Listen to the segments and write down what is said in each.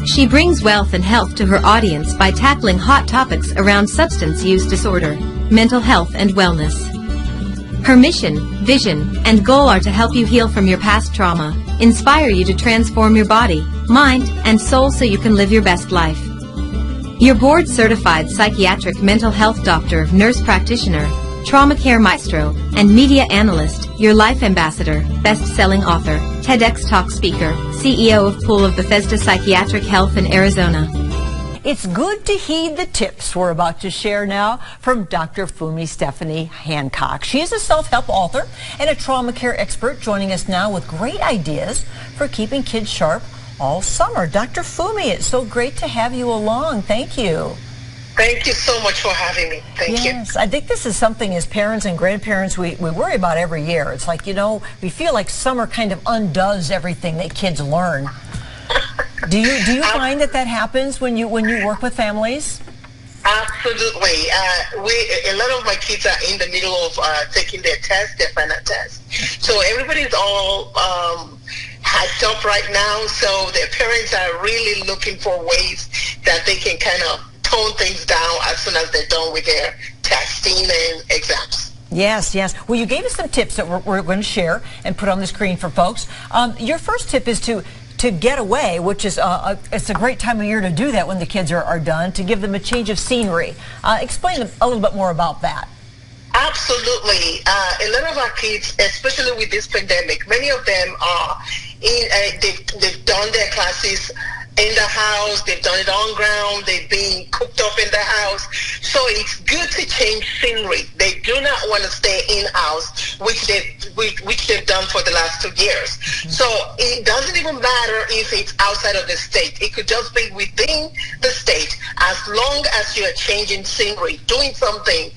She brings wealth and health to her audience by tackling hot topics around substance use disorder, mental health and wellness. Her mission, vision, and goal are to help you heal from your past trauma, inspire you to transform your body, mind, and soul so you can live your best life. Your board-certified psychiatric mental health doctor, nurse practitioner, trauma care maestro, and media analyst, your life ambassador, best-selling author, TEDx talk speaker, CEO of Pool of Bethesda Psychiatric Health in Arizona. It's good to heed the tips we're about to share now from Dr. Fumi Hancock. She is a self-help author and a trauma care expert, joining us now with great ideas for keeping kids sharp all summer. Dr. Fumi, it's so great to have you along. Thank you. Thank you so much for having me. Thank you. Yes, I think this is something as parents and grandparents we worry about every year. It's like, you know, we feel like summer kind of undoes everything that kids learn. Do you find that happens when you work with families? Absolutely. A lot of my kids are in the middle of taking their test, their final test. So everybody's all hyped up right now. So their parents are really looking for ways that they can kind of tone things down as soon as they're done with their testing and exams. Yes, yes. Well, you gave us some tips that we're going to share and put on the screen for folks. Your first tip is to get away, which is it's a great time of year to do that when the kids are done, to give them a change of scenery. Explain a little bit more about that. Absolutely. A lot of our kids, especially with this pandemic, many of them are they've done their classes in the house, they've done it on ground, they've been cooked up in the house. So it's good to change scenery. They do not want to stay in-house, which they've done for the last 2 years. So it doesn't even matter if it's outside of the state. It could just be within the state, as long as you're changing scenery, doing something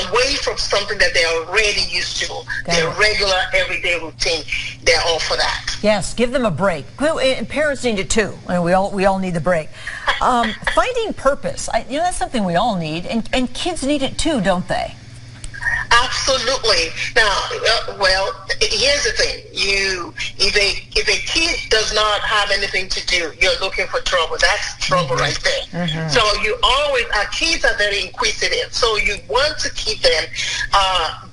away from something that they're already used to, their regular everyday routine. They're all for that. Yes, give them a break. And parents need it too. I mean, we all need the break. Finding purpose, that's something we all need, and kids need it too, don't they? Absolutely. Now, well, here's the thing: if a kid does not have anything to do, you're looking for trouble. That's trouble right there. So our kids are very inquisitive. So you want to keep them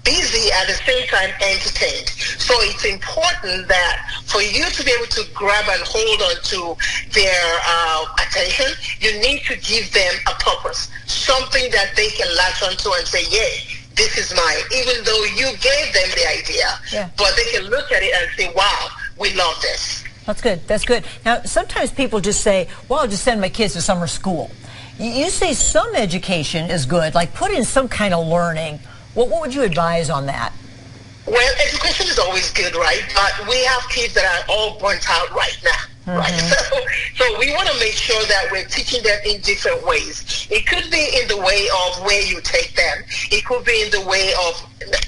busy at the same time entertained. So it's important that for you to be able to grab and hold on to their attention, you need to give them a purpose, something that they can latch onto and say, "Yay, this is mine," even though you gave them the idea, but they can look at it and say, "Wow, we love this." That's good. That's good. Now, sometimes people just say, "Well, I'll just send my kids to summer school." You say some education is good, like put in some kind of learning. What would you advise on that? Well, education is always good, right? But we have kids that are all burnt out right now. Right. So we want to make sure that we're teaching them in different ways. It could be in the way of where you take them. It could be in the way of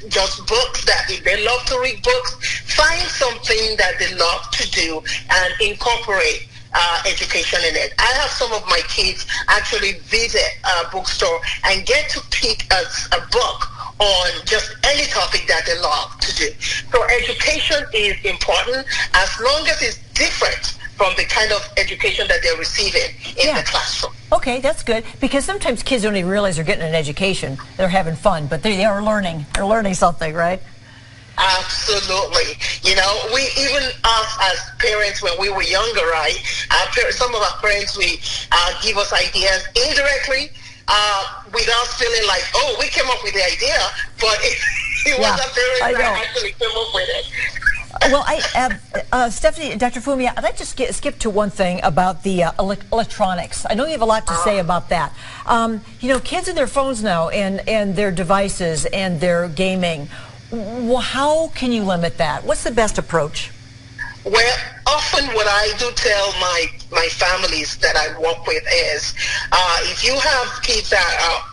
just books, that if they love to read books, find something that they love to do and incorporate education in it. I have some of my kids actually visit a bookstore and get to pick a book on just any topic that they love to do. So education is important as long as it's different from the kind of education that they're receiving in the classroom. Okay, that's good, because sometimes kids don't even realize they're getting an education. They're having fun, but they are learning. They're learning something, right? Absolutely. We even us as parents, when we were younger, right? Some of our parents give us ideas indirectly, without feeling like, oh, we came up with the idea, but it was our parents that actually came up with it. Well, Stephanie, Dr. Fumi, I'd like to skip to one thing about the electronics. I know you have a lot to say about that. Kids and their phones now and their devices and their gaming. Well, how can you limit that? What's the best approach? Well, often what I do tell my families that I work with is, if you have kids that are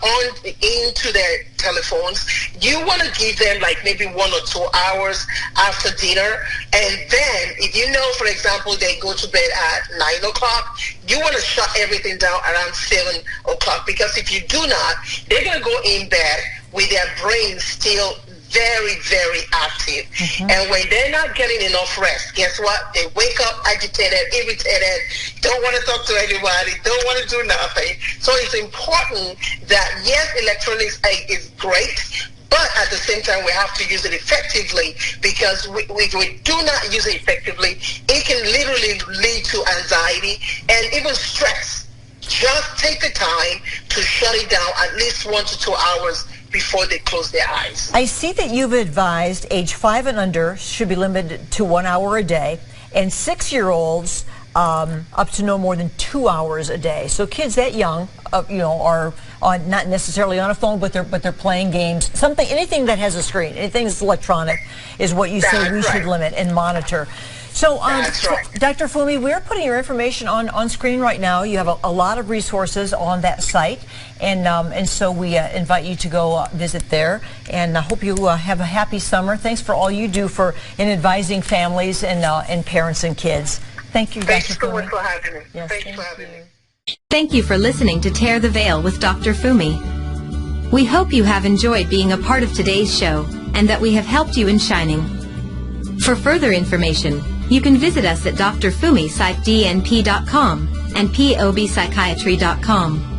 into their telephones, you want to give them like maybe 1 or 2 hours after dinner. And then if you know, for example, they go to bed at 9 o'clock, you want to shut everything down around 7 o'clock, because if you do not, they're going to go in bed with their brains still very, very active. And when they're not getting enough rest, guess what? They wake up agitated, irritated, don't want to talk to anybody, don't want to do nothing. So it's important that, yes, electronics is great, but at the same time, we have to use it effectively, because if we do not use it effectively, it can literally lead to anxiety and even stress. Just take the time to shut it down at least 1 to 2 hours before they close their eyes. I see that you've advised age 5 and under should be limited to 1 hour a day, and 6-year-olds up to no more than 2 hours a day. So kids that young, are not necessarily on a phone, but they're playing games. Anything that has a screen, anything that's electronic, is what you say we should limit and monitor. So, Dr. Fumi, we're putting your information on screen right now. You have a lot of resources on that site, and so we invite you to go visit there. And I hope you have a happy summer. Thanks for all you do in advising families and parents and kids. Thank you, Dr. Fumi. Thanks so much for having me. Yes, Thanks for having me. Thank you for listening to Tear the Veil with Dr. Fumi. We hope you have enjoyed being a part of today's show and that we have helped you in shining. For further information, you can visit us at drfumisitednp.com and pobpsychiatry.com.